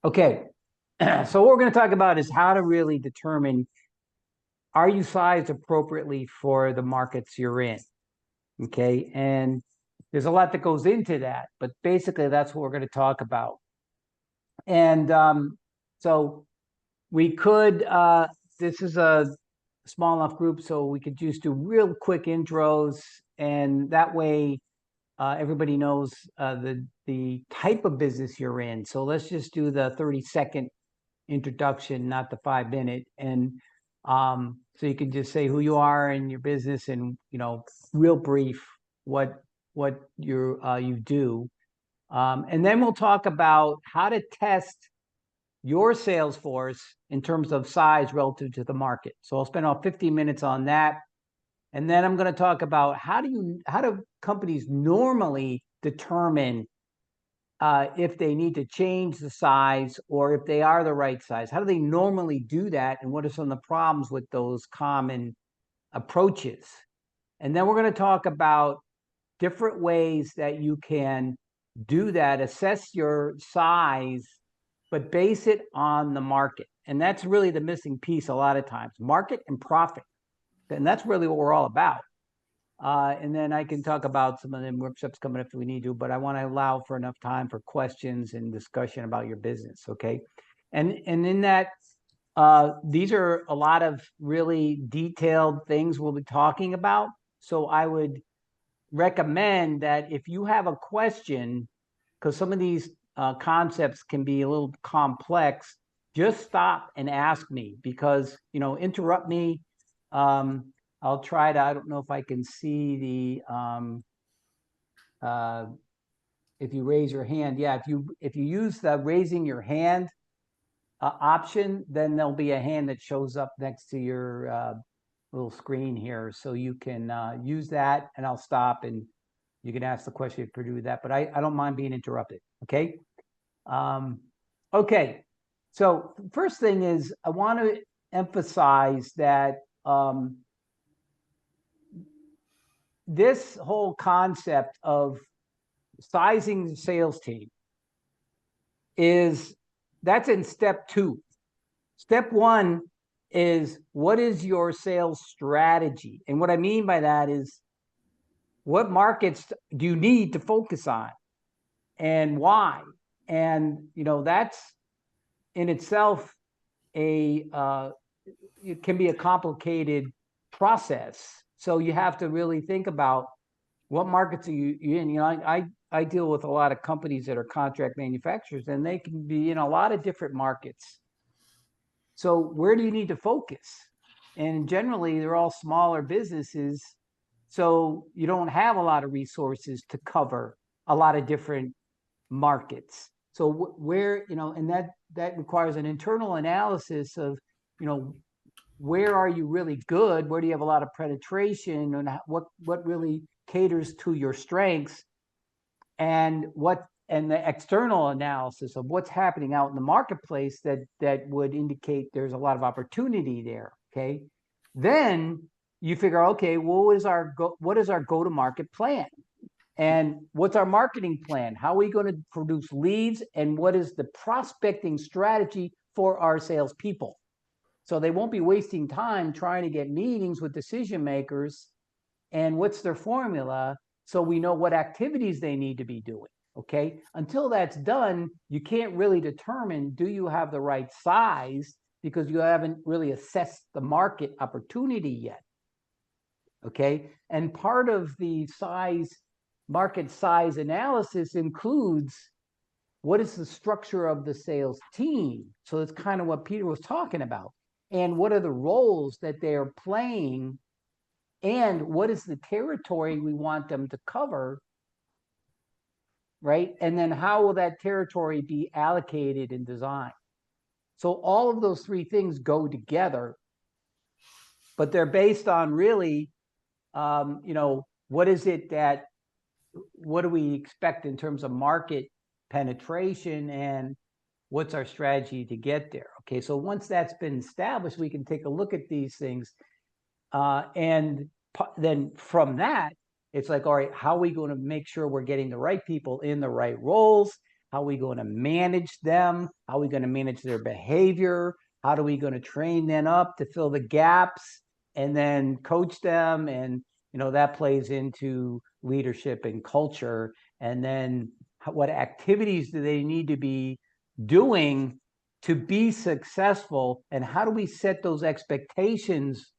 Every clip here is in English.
Okay, so what we're going to talk about is how to really determine, are you sized appropriately for the markets you're in? Okay, and there's a lot that goes into that, but basically that's what we're going to talk about. And so we could, this is a small enough group, so we could just do real quick intros, and that way everybody knows the type of business you're in. So let's just do the 30-second introduction, not the 5 minute. And so you can just say who you are and your business, and real brief what you do. And then we'll talk about how to test your sales force in terms of size relative to the market. So I'll spend about 15 minutes on that. And then I'm going to talk about how do companies normally determine if they need to change the size or if they are the right size. How do they normally do that? And what are some of the problems with those common approaches? And then we're going to talk about different ways that you can do that, assess your size, but base it on the market. And that's really the missing piece a lot of times, market and profit. And that's really what we're all about. And then I can talk about some of the workshops coming up if we need to, but I want to allow for enough time for questions and discussion about your business, okay? And in that, these are a lot of really detailed things we'll be talking about. So I would recommend that if you have a question, because some of these concepts can be a little complex, just stop and ask me, because, interrupt me. I'll try to, I don't know if I can see if you raise your hand. Yeah, if you use the raising your hand option, then there'll be a hand that shows up next to your little screen here. So you can use that, and I'll stop and you can ask the question if you do that, but I don't mind being interrupted, okay? Okay, so first thing is I want to emphasize that this whole concept of sizing the sales team that's in step 2. Step 1 is, what is your sales strategy? And what I mean by that is, what markets do you need to focus on and why? And that's in itself it can be a complicated process. So you have to really think about what markets are you in. I deal with a lot of companies that are contract manufacturers, and they can be in a lot of different markets. So where do you need to focus? And generally, they're all smaller businesses, so you don't have a lot of resources to cover a lot of different markets. So where, and that requires an internal analysis of, where are you really good? Where do you have a lot of penetration, and what really caters to your strengths, and the external analysis of what's happening out in the marketplace that would indicate there's a lot of opportunity there. Okay, then you figure, okay, well, what is our go-to-market plan, and what's our marketing plan? How are we going to produce leads, and what is the prospecting strategy for our salespeople? So they won't be wasting time trying to get meetings with decision makers, and what's their formula, so we know what activities they need to be doing, okay? Until that's done, you can't really determine, do you have the right size, because you haven't really assessed the market opportunity yet, okay? And part of the market size analysis includes, what is the structure of the sales team? So that's kind of what Peter was talking about. And what are the roles that they are playing, and what is the territory we want them to cover, right? And then how will that territory be allocated and designed? So all of those 3 things go together, but they're based on really, what do we expect in terms of market penetration, and what's our strategy to get there? Okay, so once that's been established, we can take a look at these things. And then from that, it's like, all right, how are we going to make sure we're getting the right people in the right roles? How are we going to manage them? How are we going to manage their behavior? How are we going to train them up to fill the gaps and then coach them? And, that plays into leadership and culture. And then what activities do they need to be doing to be successful? And how do we set those expectations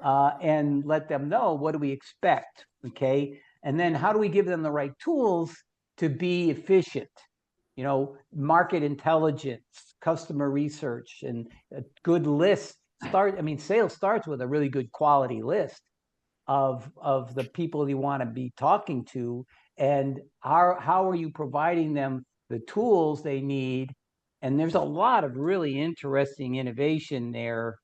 and let them know what do we expect? Okay. And then how do we give them the right tools to be efficient? Market intelligence, customer research, and a good list. Sales starts with a really good quality list of the people you want to be talking to, and how are you providing them the tools they need? And there's a lot of really interesting innovation there,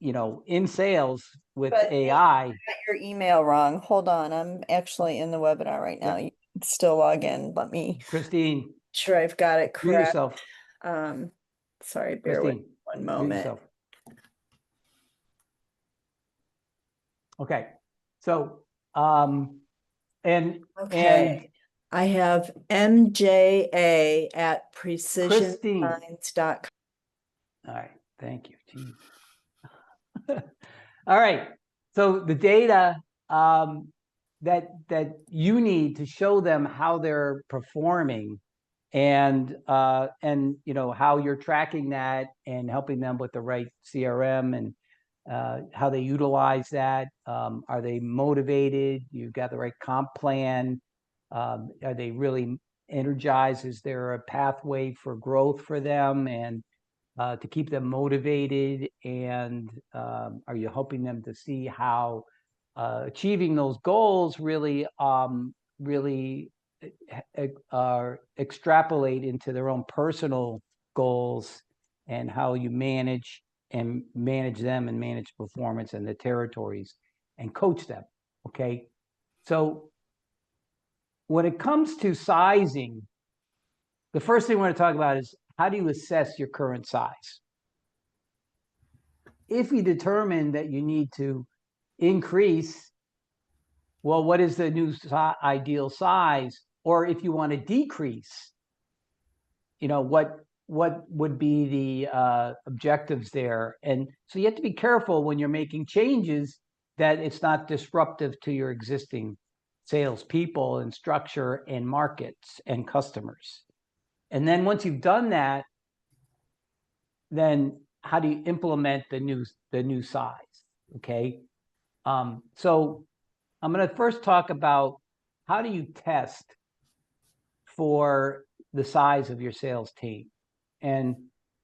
in sales with AI. You got your email wrong. Hold on. I'm actually in the webinar right now. Yeah. You can still log in. Let me Christine, sure I've got it do correct. yourself. Sorry, bear with me Christine, one do moment. yourself. Okay. So, and Okay. I have MJA at precisionsigns.com. All right. Thank you. Jeez. All right. So the data that you need to show them how they're performing, and how you're tracking that and helping them with the right CRM, and how they utilize that. Are they motivated? You've got the right comp plan. Are they really energized? Is there a pathway for growth for them and to keep them motivated? And are you helping them to see how achieving those goals really extrapolate into their own personal goals, and how you manage them and manage performance in the territories and coach them? Okay. So when it comes to sizing, the first thing we're going to talk about is, how do you assess your current size? If you determine that you need to increase, well, what is the new ideal size? Or if you want to decrease, what would be the objectives there? And so you have to be careful when you're making changes that it's not disruptive to your existing salespeople and structure and markets and customers. And then once you've done that, then how do you implement the new size? Okay. So I'm going to first talk about, how do you test for the size of your sales team? And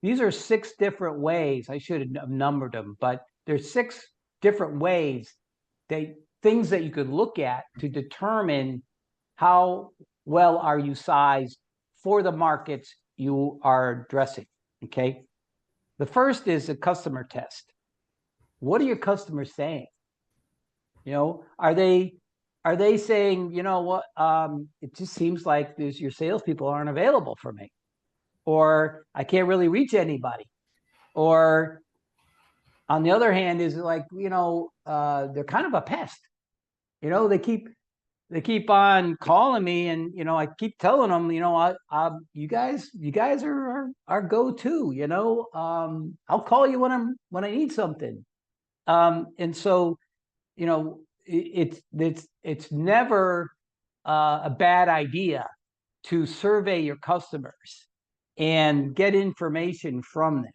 these are 6 different ways. I should have numbered them, but there's 6 different ways, things that you could look at to determine how well are you sized for the markets you are addressing. Okay. The first is a customer test. What are your customers saying? Are they saying, what, it just seems like your salespeople aren't available for me, or I can't really reach anybody? Or on the other hand, is it like, they're kind of a pest. They keep on calling me, and I keep telling them, you guys are our go-to. I'll call you when I need something. And so, it's never a bad idea to survey your customers and get information from them.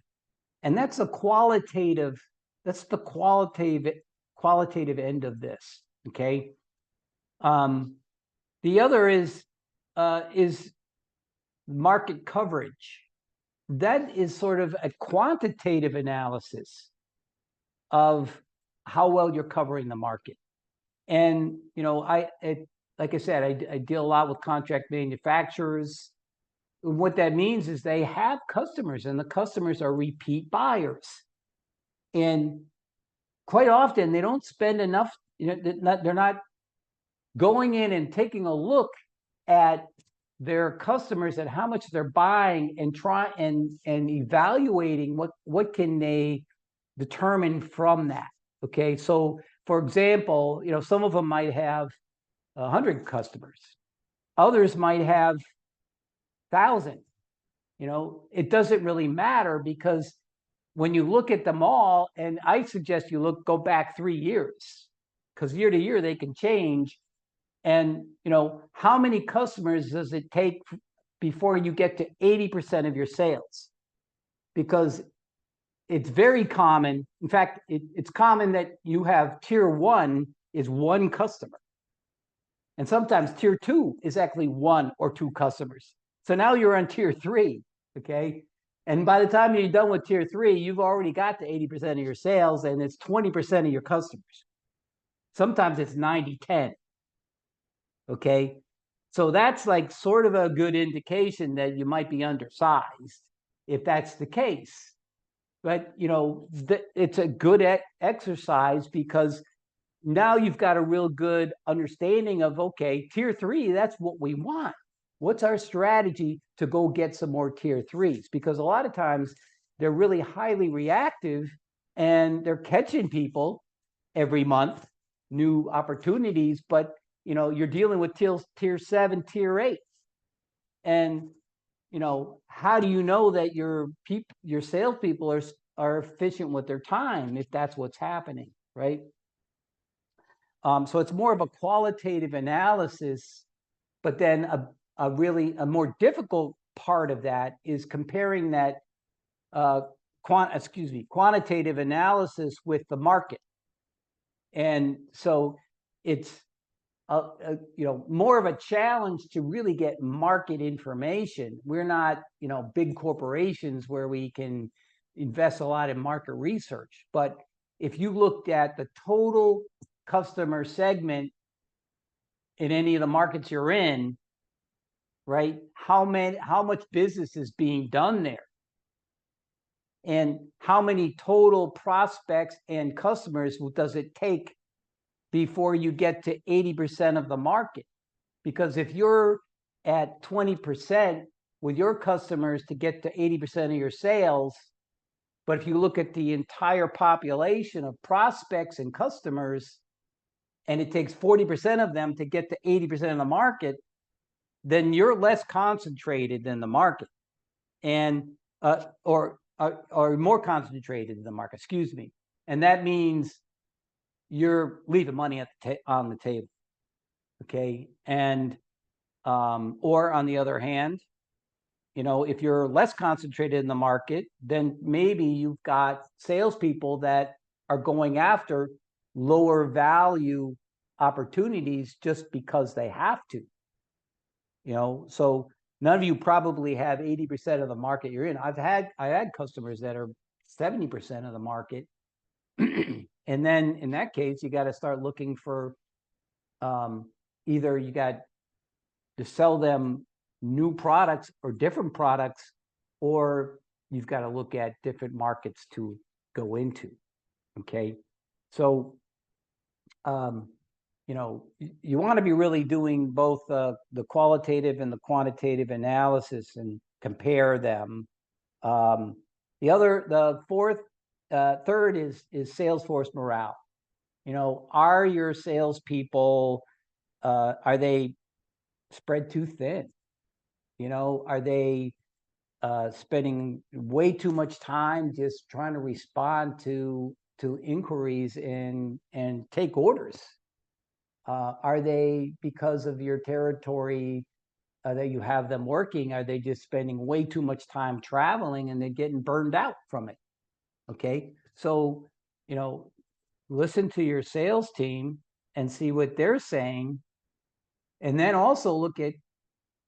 And that's the qualitative end of this. Okay. The other is market coverage. That is sort of a quantitative analysis of how well you're covering the market. And like I said, I deal a lot with contract manufacturers. What that means is they have customers, and the customers are repeat buyers. And quite often they don't spend enough, they're not going in and taking a look at their customers, at how much they're buying, and evaluating what can they determine from that. Okay. So for example, some of them might have 100 customers. Others might have 1,000. it doesn't really matter, because when you look at them all, and I suggest you go back 3 years, because year to year they can change. And how many customers does it take before you get to 80% of your sales? Because it's very common. In fact, it's common that you have tier 1 is 1 customer. And sometimes tier 2 is actually 1 or 2 customers. So now you're on tier 3, okay? And by the time you're done with tier 3, you've already got to 80% of your sales, and it's 20% of your customers. Sometimes it's 90-10, okay? So that's like sort of a good indication that you might be undersized if that's the case. But, it's a good exercise, because now you've got a real good understanding of, okay, tier 3, that's what we want. What's our strategy to go get some more tier 3s? Because a lot of times they're really highly reactive, and they're catching people every month, new opportunities, but you're dealing with tier 7, tier 8. And how do you know that your salespeople are efficient with their time if that's what's happening, right? So it's more of a qualitative analysis, but then a more difficult part of that is comparing that quantitative analysis with the market. And so it's more of a challenge to really get market information. We're not big corporations where we can invest a lot in market research. But if you looked at the total customer segment in any of the markets you're in, right, how much business is being done there, and how many total prospects and customers does it take before you get to 80% of the market? Because if you're at 20% with your customers to get to 80% of your sales, but if you look at the entire population of prospects and customers, and it takes 40% of them to get to 80% of the market, then you're less concentrated than the market, and or more concentrated in the market, excuse me. And that means you're leaving money on the table, okay? And or on the other hand, if you're less concentrated in the market, then maybe you've got salespeople that are going after lower value opportunities just because they have to. So none of you probably have 80% of the market you're in. I had customers that are 70% of the market. And then in that case, you got to start looking for either you got to sell them new products or different products, or you've got to look at different markets to go into. Okay. So, you want to be really doing both the qualitative and the quantitative analysis and compare them. Third is sales force morale. Are your salespeople, are they spread too thin? Are they spending way too much time just trying to respond to inquiries and take orders? Are they, because of your territory that you have them working, are they just spending way too much time traveling and they're getting burned out from it? Okay, so listen to your sales team and see what they're saying, and then also look at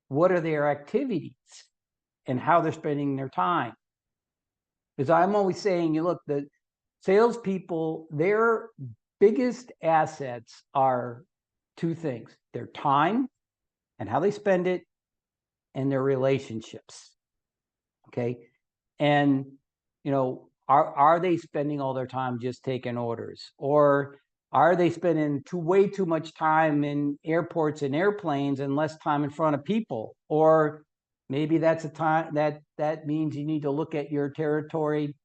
what are their activities and how they're spending their time. Because I'm always saying, look, the salespeople, their biggest assets are 2 things: their time and how they spend it, and their relationships. Okay, and are they spending all their time just taking orders, or are they spending way too much time in airports and airplanes and less time in front of people? Or maybe that's a time that means you need to look at your territory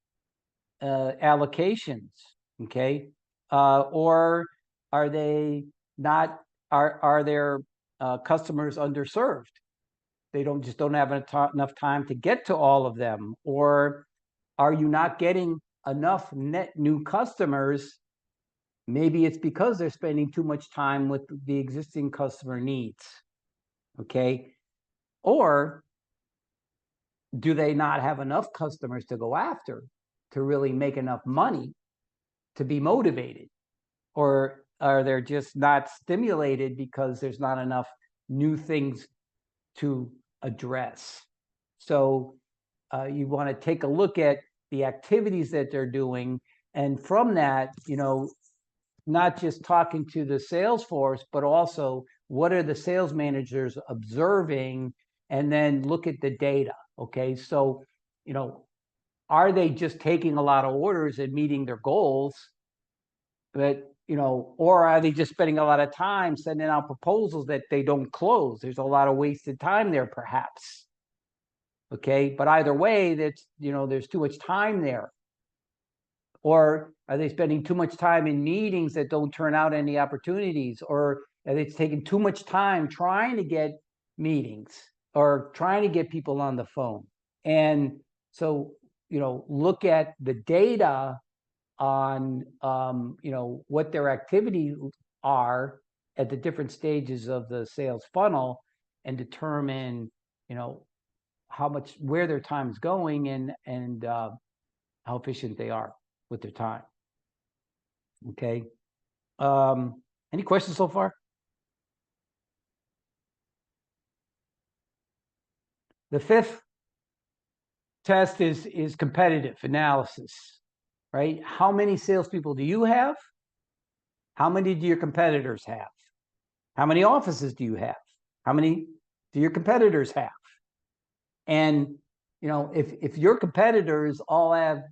allocations. Okay, or are they not? Are their customers underserved? they don't have enough time to get to all of them? Or are you not getting enough net new customers? Maybe it's because they're spending too much time with the existing customer needs. Okay. Or do they not have enough customers to go after to really make enough money to be motivated? Or are they just not stimulated because there's not enough new things to address? So you want to take a look at the activities that they're doing, and from that, not just talking to the sales force, but also what are the sales managers observing, and then look at the data. Okay, so are they just taking a lot of orders and meeting their goals? But or are they just spending a lot of time sending out proposals that they don't close? There's a lot of wasted time there, perhaps. Okay, but either way, there's too much time there. Or are they spending too much time in meetings that don't turn out any opportunities? Or are they taking too much time trying to get meetings or trying to get people on the phone? And so, look at the data on, what their activities are at the different stages of the sales funnel, and determine, where their time is going, and how efficient they are with their time. Okay. Any questions so far? The fifth test is competitive analysis, right? How many salespeople do you have? How many do your competitors have? How many offices do you have? How many do your competitors have? And if your competitors all have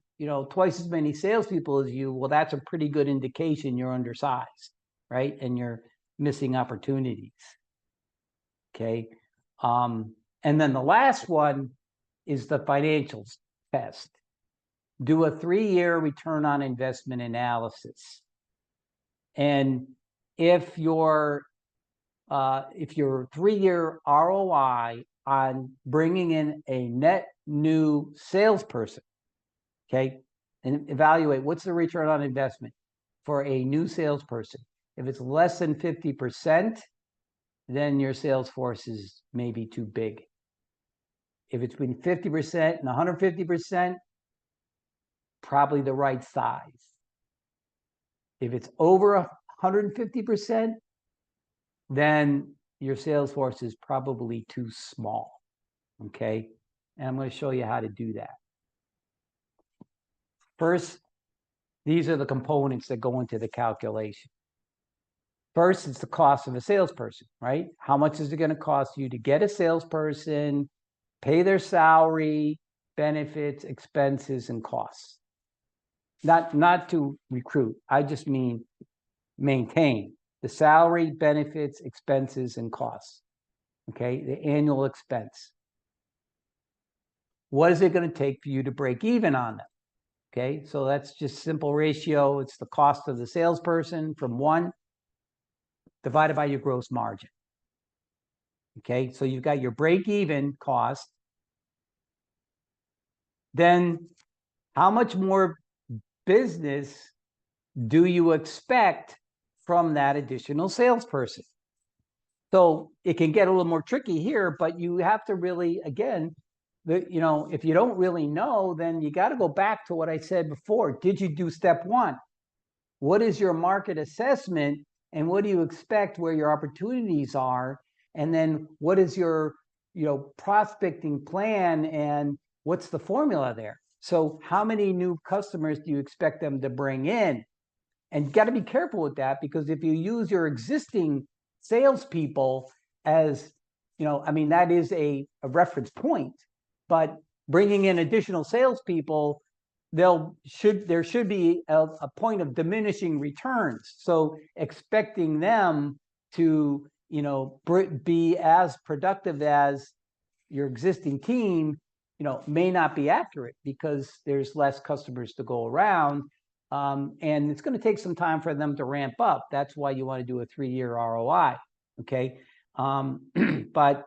twice as many salespeople as you, well, that's a pretty good indication you're undersized, right? And you're missing opportunities. Okay. And then the last one is the financials test. Do a 3-year return on investment analysis. And if your 3-year ROI on bringing in a net new salesperson, okay, and evaluate what's the return on investment for a new salesperson. If it's less than 50%, then your sales force is maybe too big. If it's between 50% and 150%, probably the right size. If it's over 150%, then your sales force is probably too small. Okay, and I'm going to show you how to do that. First, these are the components that go into the calculation. First, it's the cost of a salesperson, right? How much is it going to cost you to get a salesperson, pay their salary, benefits, expenses, and costs? Not to recruit. I just mean maintain the salary, benefits, expenses, and costs. Okay, the annual expense. What is it going to take for you to break even on them? Okay, so that's just simple ratio. It's the cost of the salesperson from 1 divided by your gross margin. Okay, so you've got your break even cost. Then how much more business do you expect from that additional salesperson? So it can get a little more tricky here, but you have to really, again, if you don't really know, then you got to go back to what I said before. Did you do step 1? What is your market assessment, and what do you expect where your opportunities are? And then what is your prospecting plan, and what's the formula there? So how many new customers do you expect them to bring in? And you got to be careful with that, because if you use your existing salespeople as, that is a reference point, but bringing in additional salespeople, there should be a point of diminishing returns. So expecting them to, be as productive as your existing team, may not be accurate, because there's less customers to go around. And it's going to take some time for them to ramp up. That's why you want to do a 3-year ROI. Okay. But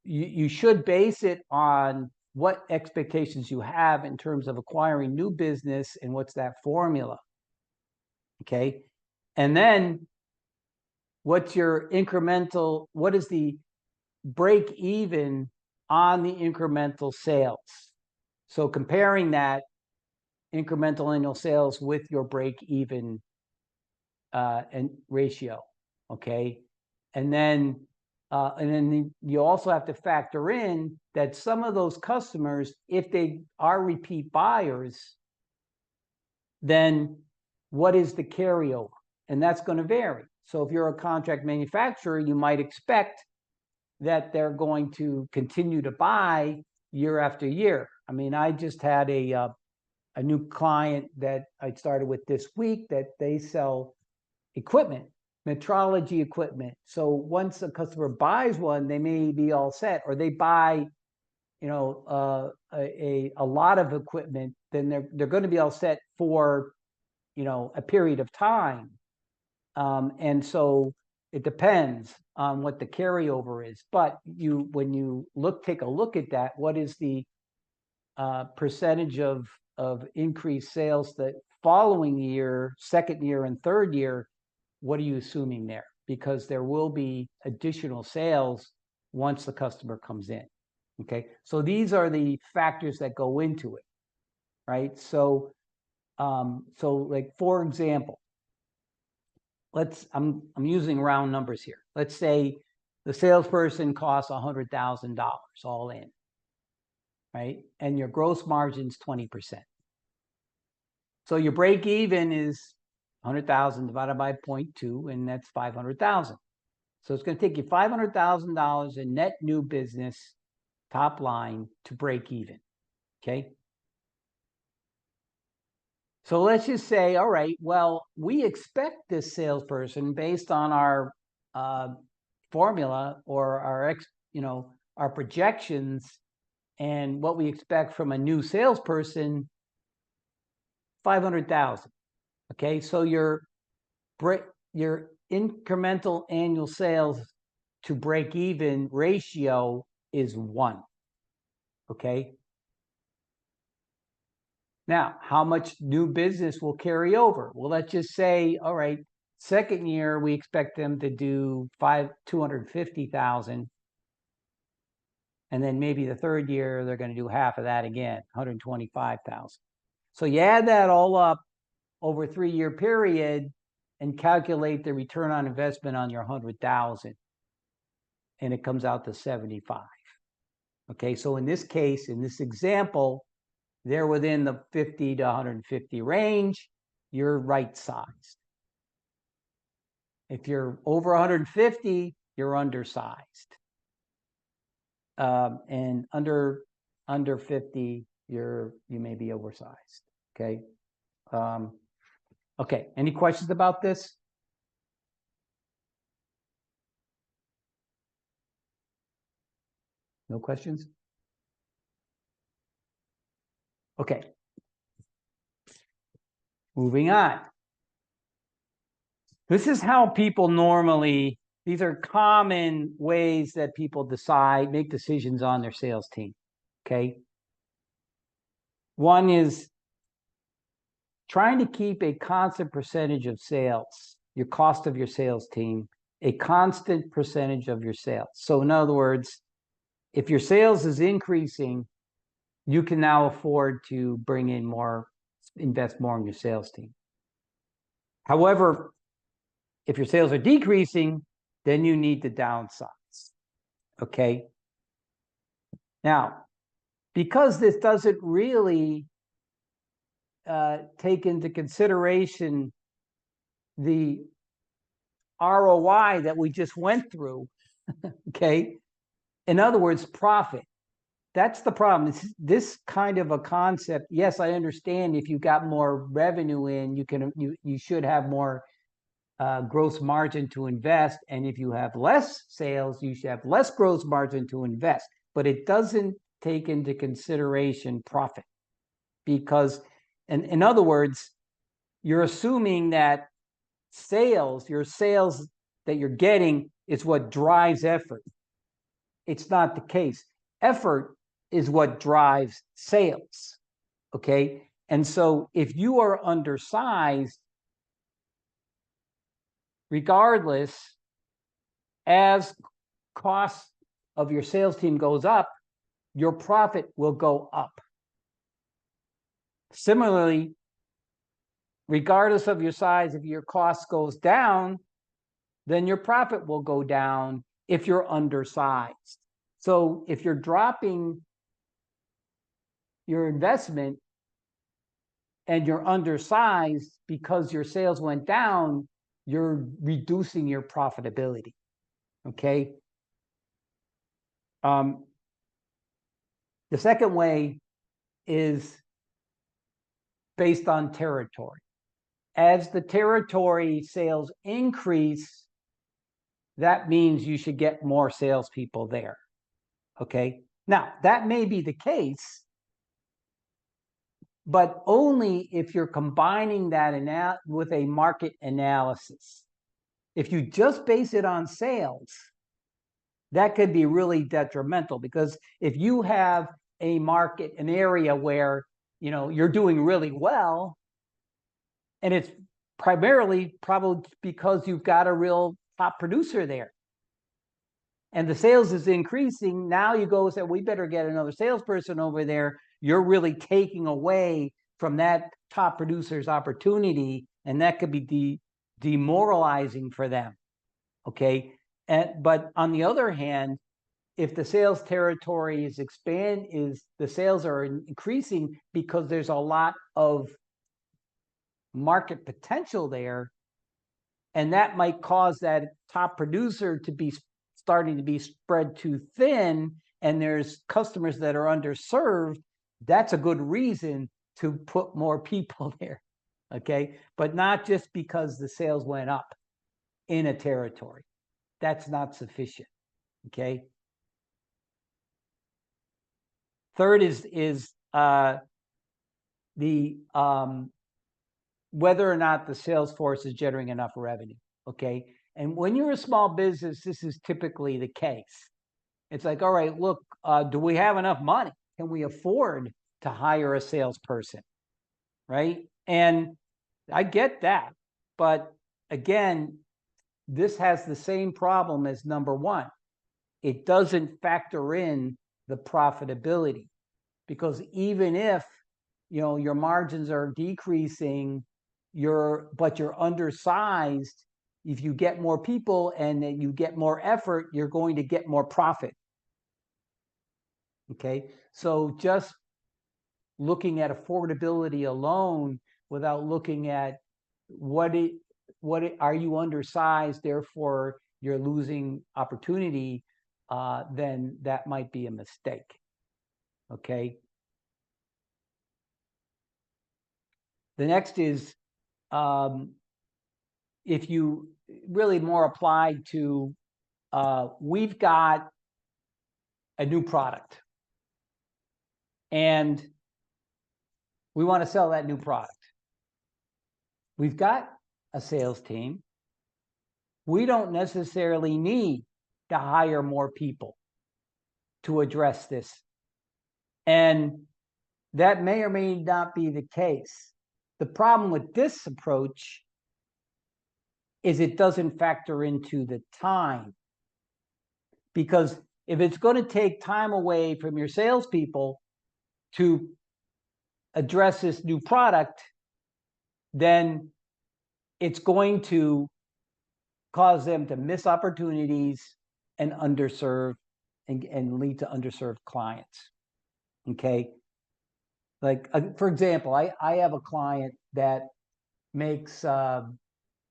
you should base it on what expectations you have in terms of acquiring new business and what's that formula. Okay. And then what's your incremental, what is the break even on the incremental sales? So comparing that incremental annual sales with your break even and ratio. Okay. And then you also have to factor in that some of those customers, if they are repeat buyers, then what is the carryover? And that's going to vary. So if you're a contract manufacturer, you might expect that they're going to continue to buy year after year. I mean, I just had a new client that I started with this week that they sell equipment, metrology equipment. So once a customer buys one, they may be all set, or they buy, a lot of equipment, then they're going to be all set for, a period of time. And so it depends on what the carryover is. But when you take a look at that, what is the percentage of increased sales the following year, second year, and third year? What are you assuming there? Because there will be additional sales once the customer comes in. Okay, so these are the factors that go into it, right? So, like for example, I'm using round numbers here. Let's say the salesperson costs $100,000 all in, right? And your gross margin's 20%. So your break even is 100,000 divided by 0.2, and that's 500,000. So it's going to take you $500,000 in net new business top line to break even. Okay. So let's just say, all right, well, we expect this salesperson based on our formula or our projections and what we expect from a new salesperson, 500,000. Okay, so your incremental annual sales to break even ratio is 1. Okay. Now, how much new business will carry over? Well, let's just say, all right, second year we expect them to do 250,000, and then maybe the third year they're going to do half of that again, 125,000. So you add that all up over a 3-year period and calculate the return on investment on your 100,000, and it comes out to 75. Okay, so in this case, in this example, they're within the 50 to 150 range. You're right sized. If you're over 150, you're undersized. And under 50, you may be oversized. Okay. Okay. Any questions about this? No questions? Okay. Moving on. This is how people normally, these are common ways that people make decisions on their sales team. Okay. One is trying to keep a constant percentage of sales, your cost of your sales team, a constant percentage of your sales. So in other words, if your sales is increasing, you can now afford to bring in more, invest more in your sales team. However, if your sales are decreasing, then you need to downsize. Okay. Now, because this doesn't really take into consideration the ROI that we just went through, okay? In other words, profit. That's the problem. It's this kind of a concept. Yes, I understand if you got more revenue in, you should have more gross margin to invest. And if you have less sales, you should have less gross margin to invest. But it doesn't take into consideration profit, because in other words, you're assuming that your sales that you're getting is what drives effort. it's not the case. Effort is what drives sales. Okay. And so if you are undersized, regardless, as cost of your sales team goes up, your profit will go up. Similarly, regardless of your size, if your cost goes down, then your profit will go down if you're undersized. So if you're dropping your investment and you're undersized because your sales went down, you're reducing your profitability. Okay. The second way is based on territory. As the territory sales increase, that means you should get more salespeople there. Okay. Now, that may be the case, but only if you're combining that with a market analysis. If you just base it on sales, that could be really detrimental, because if you have a market, an area where you're doing really well, and it's primarily probably because you've got a real top producer there, and the sales is increasing, now you go and say, we better get another salesperson over there. You're really taking away from that top producer's opportunity, and that could be demoralizing for them. Okay. But on the other hand, if the sales territory is the sales are increasing because there's a lot of market potential there, and that might cause that top producer to be starting to be spread too thin, and there's customers that are underserved, that's a good reason to put more people there. Okay. But not just because the sales went up in a territory. That's not sufficient. Okay. Third is the whether or not the sales force is generating enough revenue. Okay. And when you're a small business, this is typically the case. It's like, all right, look, do we have enough money? Can we afford to hire a salesperson? Right. And I get that. But again, this has the same problem as number one. It doesn't factor in the profitability, because even if your margins are decreasing, but you're undersized, if you get more people and then you get more effort, you're going to get more profit. Okay. So just looking at affordability alone without looking at are you undersized, therefore you're losing opportunity, then that might be a mistake. Okay. The next is if you really more applied to we've got a new product and we want to sell that new product. We've got a sales team. We don't necessarily need to hire more people to address this. And that may or may not be the case. The problem with this approach is it doesn't factor into the time. Because if it's going to take time away from your salespeople to address this new product, then it's going to cause them to miss opportunities and underserve and lead to underserved clients. Okay. Like, for example, I have a client that makes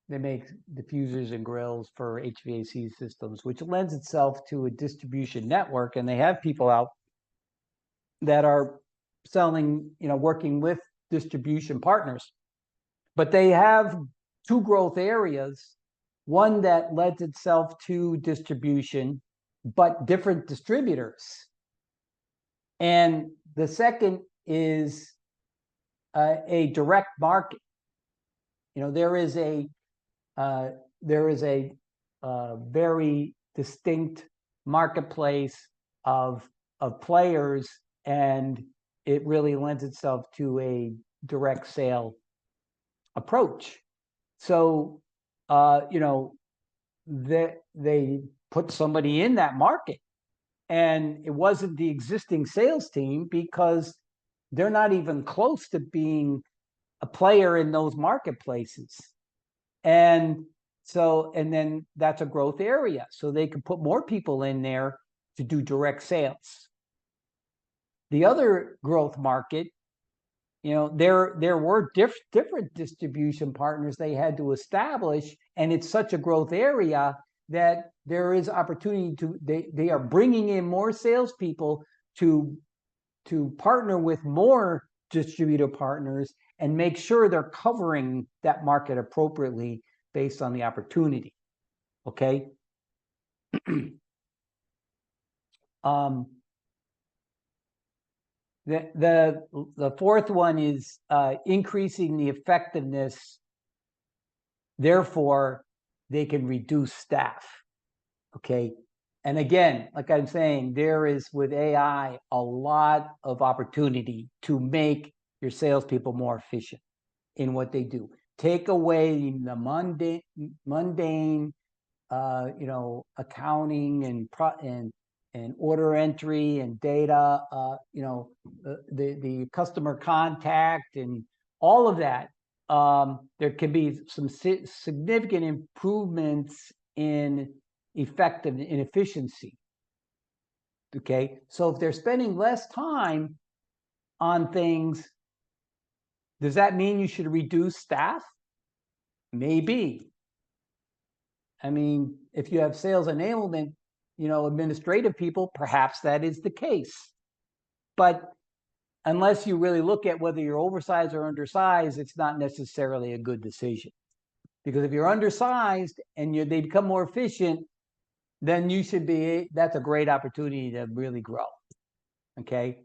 they make diffusers and grills for HVAC systems, which lends itself to a distribution network, and they have people out that are selling, working with distribution partners. But they have two growth areas, one that lends itself to distribution, but different distributors. And the second is a direct market. There is a very distinct marketplace of players, and it really lends itself to a direct sale approach. So, you know, they put somebody in that market, and it wasn't the existing sales team because they're not even close to being a player in those marketplaces. And so, and then that's a growth area. So they can put more people in there to do direct sales. The other growth market, you know, there were different distribution partners they had to establish, and it's such a growth area that there is opportunity to they are bringing in more salespeople to partner with more distributor partners and make sure they're covering that market appropriately based on the opportunity. Okay. The fourth one is increasing the effectiveness. Therefore, they can reduce staff. Okay. And again, like I'm saying, there is with AI a lot of opportunity to make your salespeople more efficient in what they do. Take away the mundane, you know, accounting and order entry and data, you know, the customer contact and all of that. There can be some significant improvements in effectiveness and efficiency. Okay, so if they're spending less time on things, does that mean you should reduce staff? Maybe. I mean, if you have sales enablement, you know, administrative people, perhaps that is the case. But unless you really look at whether you're oversized or undersized, it's not necessarily a good decision. Because if you're undersized and they become more efficient, then you should be, that's a great opportunity to really grow. Okay.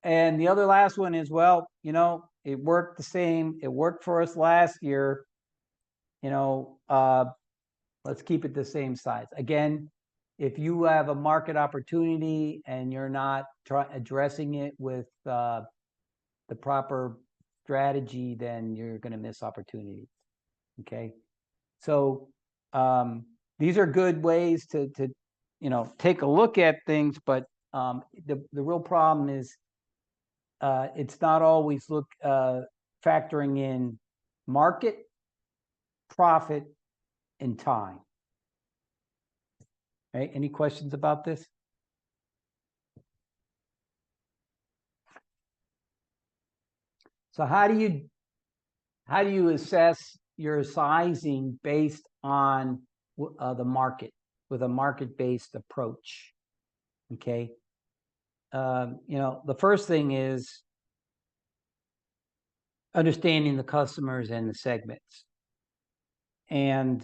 And the other last one is, well, you know, it worked the same. It worked for us last year. You know, let's keep it the same size. Again, if you have a market opportunity and you're not addressing it with the proper strategy, then you're going to miss opportunities. Okay. So these are good ways to you know, take a look at things, but the real problem is it's not always factoring in market, profit, and time. Right? Any questions about this? So how do you assess your sizing based on the market with a market-based approach? Okay. You know, the first thing is understanding the customers and the segments, and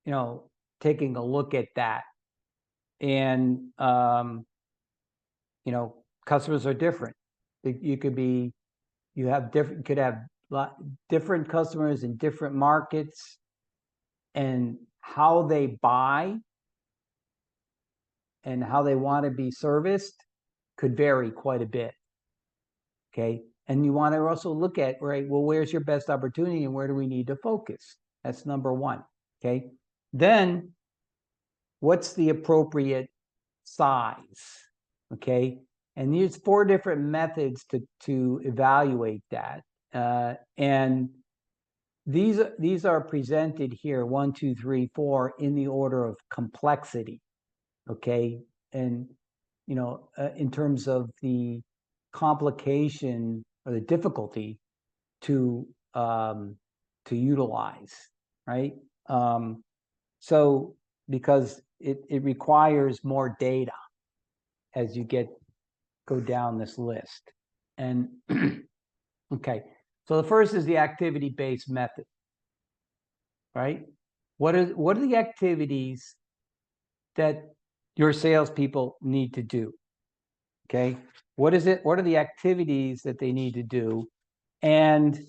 you know, taking a look at that. And you know, customers are different. You could have different customers in different markets, and how they buy and how they want to be serviced could vary quite a bit. Okay. And you want to also look at, right, well, where's your best opportunity and where do we need to focus? That's number one. Okay. Then what's the appropriate size? Okay. And there's 4 different methods to evaluate that. And these are presented here, 1, 2, 3, 4, in the order of complexity. Okay. And, you know, in terms of the complication or the difficulty to utilize, right? So because it requires more data as you go down this list. And okay, so the first is the activity-based method, right? What are the activities that your salespeople need to do? Okay, what is it? What are the activities that they need to do? And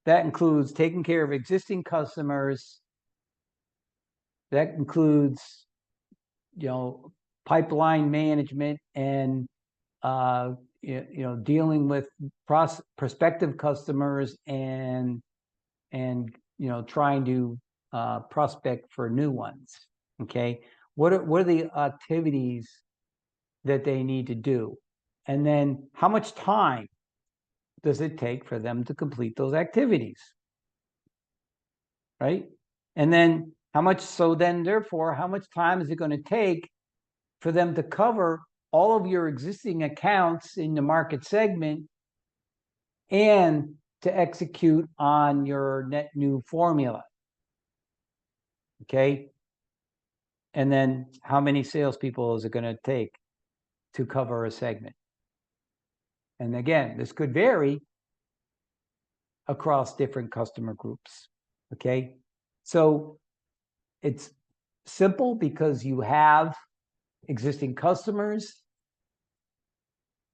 that includes taking care of existing customers. That includes pipeline management and dealing with prospective customers and trying to prospect for new ones. Okay, what are the activities that they need to do, and then how much time does it take for them to complete those activities, right? And then therefore how much time is it going to take for them to cover all of your existing accounts in the market segment and to execute on your net new formula? Okay. And then how many salespeople is it going to take to cover a segment? And again, this could vary across different customer groups. Okay. So it's simple because you have existing customers.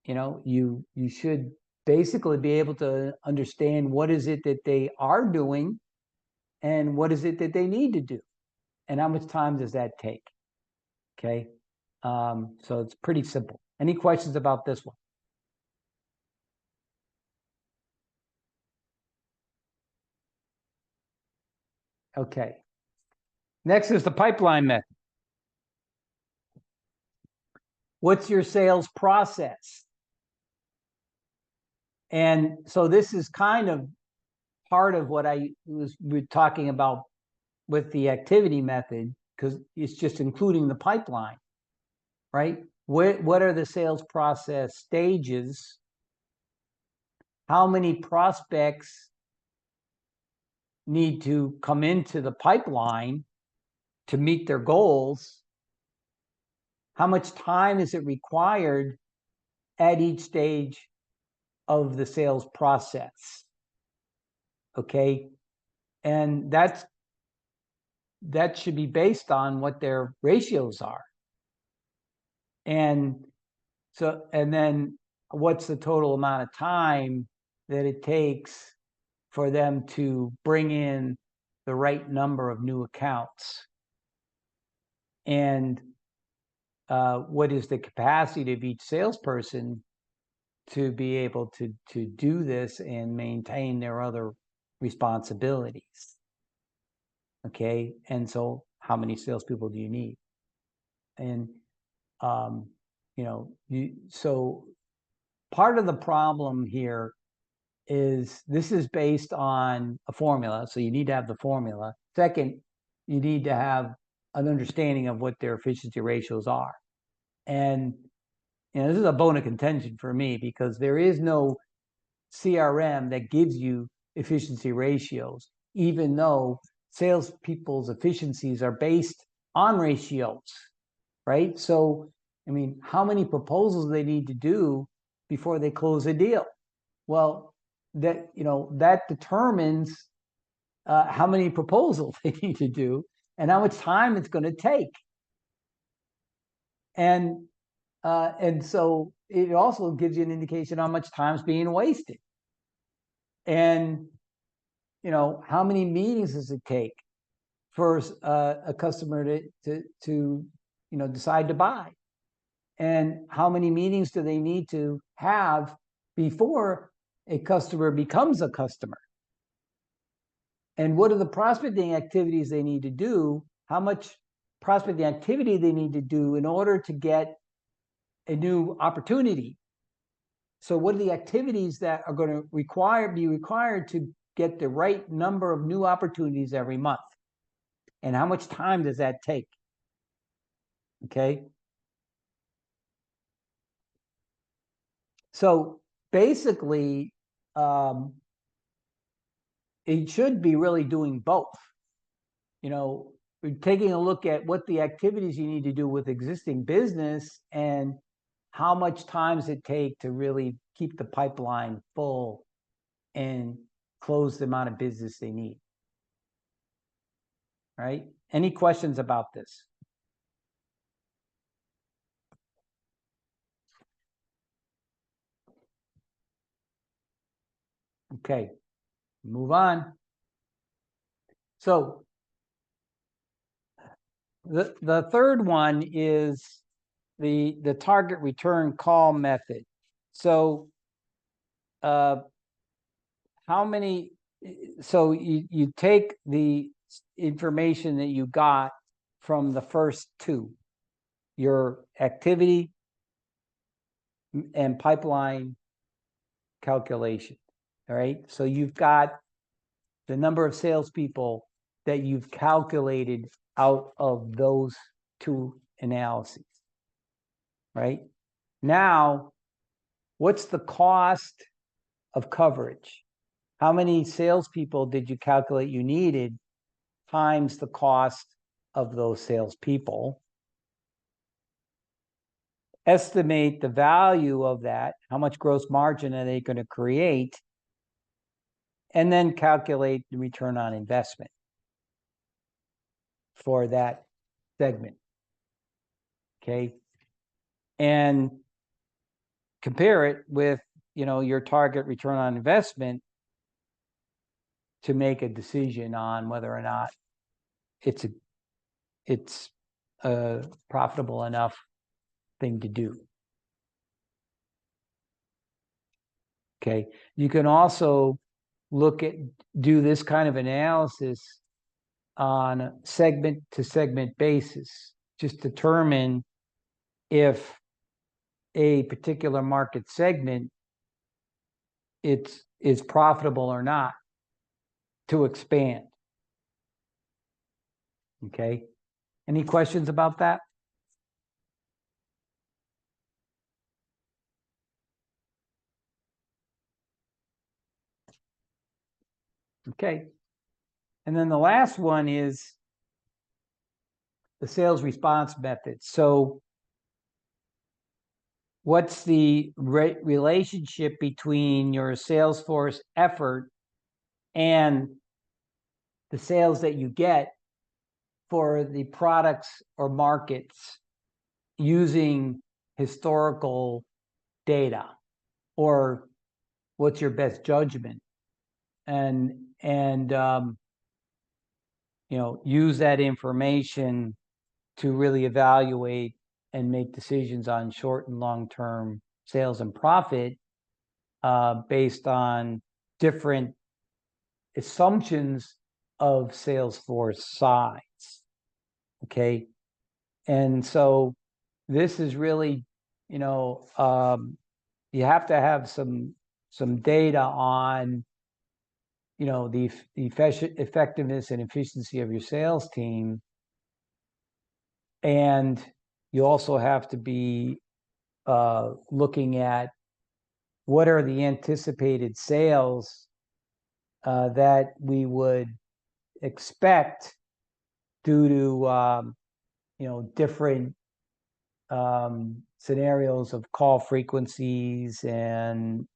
You should basically be able to understand what is it that they are doing and what is it that they need to do and how much time does that take. Okay. So it's pretty simple. Any questions about this one? Okay. Next is the pipeline method. What's your sales process? And so this is kind of part of what we're talking about with the activity method, because it's just including the pipeline, right? What are the sales process stages? How many prospects need to come into the pipeline to meet their goals? How much time is it required at each stage of the sales process? Okay. And that should be based on what their ratios are. And then what's the total amount of time that it takes for them to bring in the right number of new accounts? And what is the capacity of each salesperson to be able to do this and maintain their other responsibilities? Okay, and so how many salespeople do you need? And so part of the problem here is this is based on a formula, so you need to have the formula. Second, you need to have an understanding of what their efficiency ratios are. And this is a bone of contention for me because there is no CRM that gives you efficiency ratios, even though salespeople's efficiencies are based on ratios, right? So, I mean, how many proposals they need to do before they close a deal? Well, that determines how many proposals they need to do and how much time it's going to take. And so it also gives you an indication how much time is being wasted. And how many meetings does it take for a customer to decide to buy? And how many meetings do they need to have before a customer becomes a customer? And what are the prospecting activities they need to do? How much prospecting activity they need to do in order to get a new opportunity? So what are the activities that are going to be required to get the right number of new opportunities every month? And how much time does that take? Okay. So basically, it should be really doing both. We're taking a look at what the activities you need to do with existing business and how much time does it take to really keep the pipeline full and close the amount of business they need. Right? Any questions about this? Okay, move on. So The third one is the target return call method. So how many, so you take the information that you got from the first two, your activity and pipeline calculation. All right. So you've got the number of salespeople that you've calculated out of those two analyses. Right. Now, what's the cost of coverage? How many salespeople did you calculate you needed times the cost of those salespeople? Estimate the value of that. How much gross margin are they going to create? And then calculate the return on investment for that segment. Okay. And compare it with, your target return on investment to make a decision on whether or not it's a profitable enough thing to do. Okay. You can also do this kind of analysis on a segment to segment basis. Just determine if a particular market segment is profitable or not to expand. Okay. Any questions about that? Okay. And then the last one is the sales response method. So what's the relationship between your Salesforce effort and the sales that you get for the products or markets using historical data, or what's your best judgment, and use that information to really evaluate and make decisions on short and long-term sales and profit based on different assumptions of Salesforce size. Okay. And so this is really, you have to have some data on, the effectiveness and efficiency of your sales team. And you also have to be looking at what are the anticipated sales that we would expect due to different scenarios of call frequencies and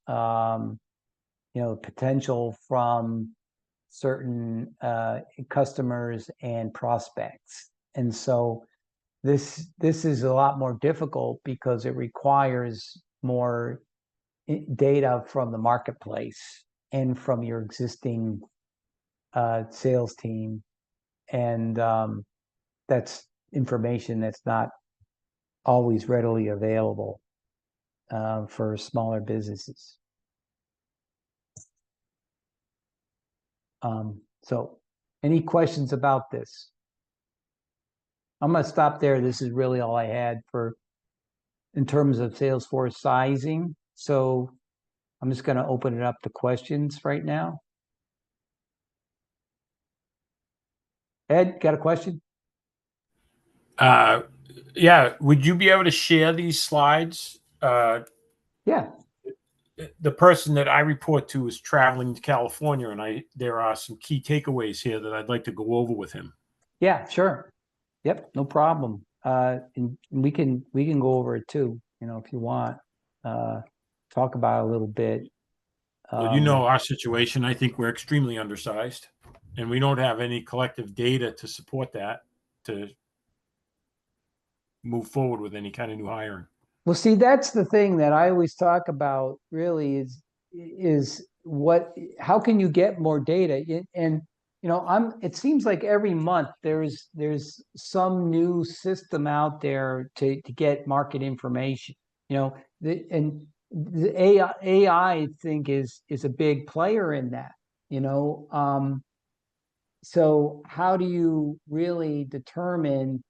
potential from certain customers and prospects. And so this is a lot more difficult because it requires more data from the marketplace and from your existing sales team. And that's information that's not always readily available for smaller businesses. So any questions about this? I'm going to stop there. This is really all I had in terms of Salesforce sizing. So I'm just going to open it up to questions right now. Ed, got a question? Yeah. Would you be able to share these slides? Yeah. The person that I report to is traveling to California, and there are some key takeaways here that I'd like to go over with him. Yeah, sure. Yep, no problem. And we can go over it too, if you want. Talk about it a little bit. Well, our situation. I think we're extremely undersized, and we don't have any collective data to support that to move forward with any kind of new hiring. Well, see, that's the thing that I always talk about really is how can you get more data? And, it seems like every month there's some new system out there to get market information. And the AI I think is a big player in that. So how do you really determine,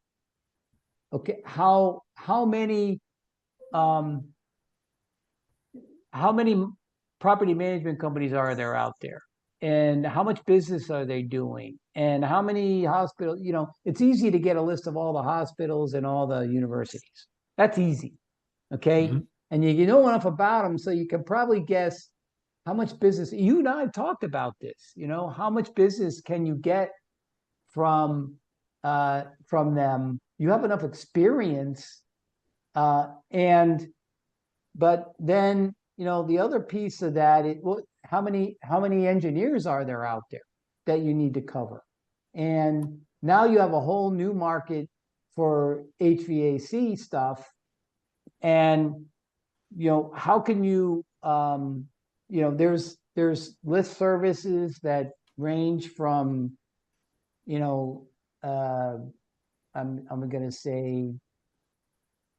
okay, um how many property management companies are there out there? And how much business are they doing? And how many hospitals, it's easy to get a list of all the hospitals and all the universities. That's easy. Okay. Mhm. And you know enough about them, so you can probably guess how much business. You and I have talked about this. How much business can you get from them? You have enough experience, and but then the other piece of that is, well, how many engineers are there out there that you need to cover? And now you have a whole new market for HVAC stuff. And how can you there's list services that range from uh I'm gonna say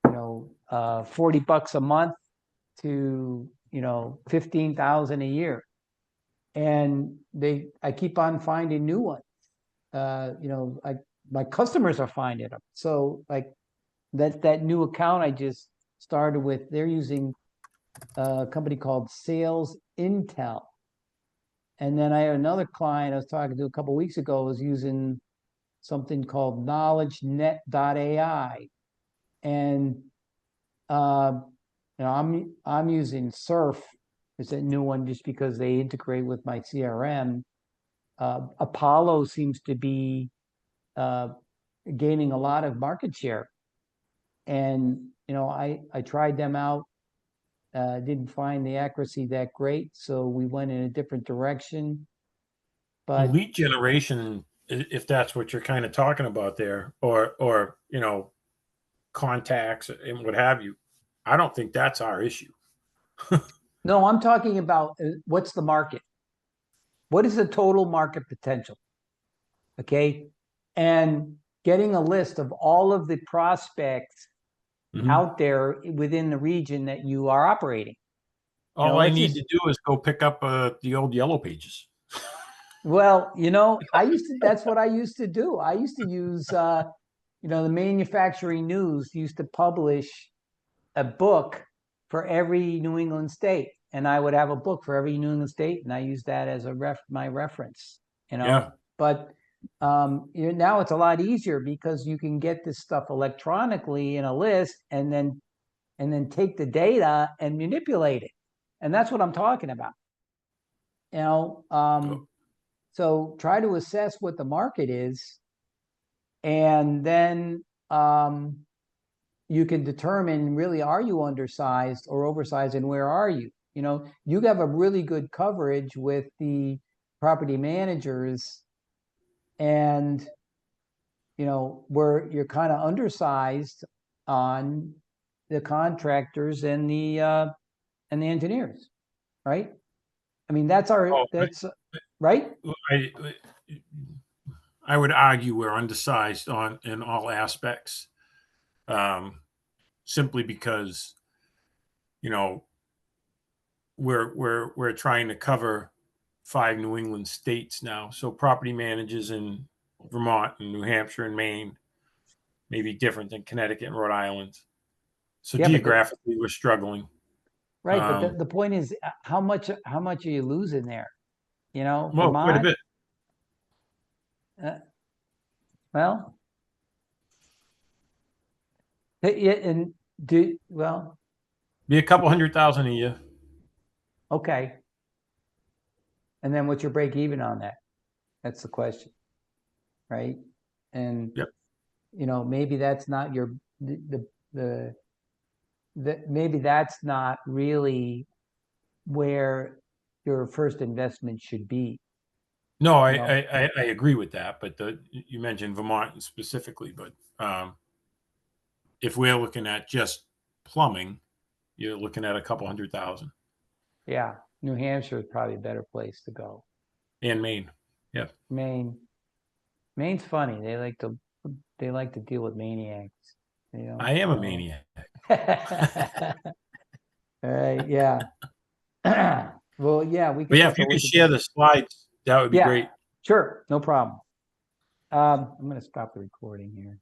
$40 a month to 15,000 a year. And I keep on finding new ones. My customers are finding them. So like that new account I just started with, they're using a company called Sales Intel. And then I had another client I was talking to a couple of weeks ago was using something called KnowledgeNet.ai. And I'm using Surf. It's a new one just because they integrate with my CRM. Apollo seems to be gaining a lot of market share. And I tried them out, didn't find the accuracy that great, so we went in a different direction. But lead generation, if that's what you're kind of talking about there, or contacts and what have you, I don't think that's our issue. no, I'm talking about what's the market? What is the total market potential? Okay. And getting a list of all of the prospects out there within the region that you are operating. All I need to do is go pick up the old yellow pages. Well, that's what I used to do. I used to use, the manufacturing news used to publish a book for every New England state. And I would have a book for every New England state. And I use that as my reference, Yeah. But now it's a lot easier because you can get this stuff electronically in a list and then take the data and manipulate it. And that's what I'm talking about. So try to assess what the market is, and then you can determine really, are you undersized or oversized, and where are you? You have a really good coverage with the property managers, and where you're kind of undersized on the contractors and the engineers, right? I mean, that's right. I would argue we're undersized in all aspects, simply because we're trying to cover 5 New England states now. So property managers in Vermont and New Hampshire and Maine may be different than Connecticut and Rhode Island. So Yeah, geographically, we're struggling. Right, but the point is, how much are you losing there? Well, Vermont, quite a bit. Well, yeah, and be a couple 100,000 a year. Okay. And then what's your break even on that? That's the question, right? And yep. Maybe that's not maybe that's not really where your first investment should be. No, I agree with that, but you mentioned Vermont specifically, but if we're looking at just plumbing, you're looking at a couple 100,000. Yeah, New Hampshire is probably a better place to go. And Maine, Yeah. Maine. Maine's funny. They like to deal with maniacs. You know? I am a maniac. Yeah. Well, yeah, we But could yeah, take if a you could look at share that. the slides, that would be Yeah, great. sure, no problem. I'm going to stop the recording here.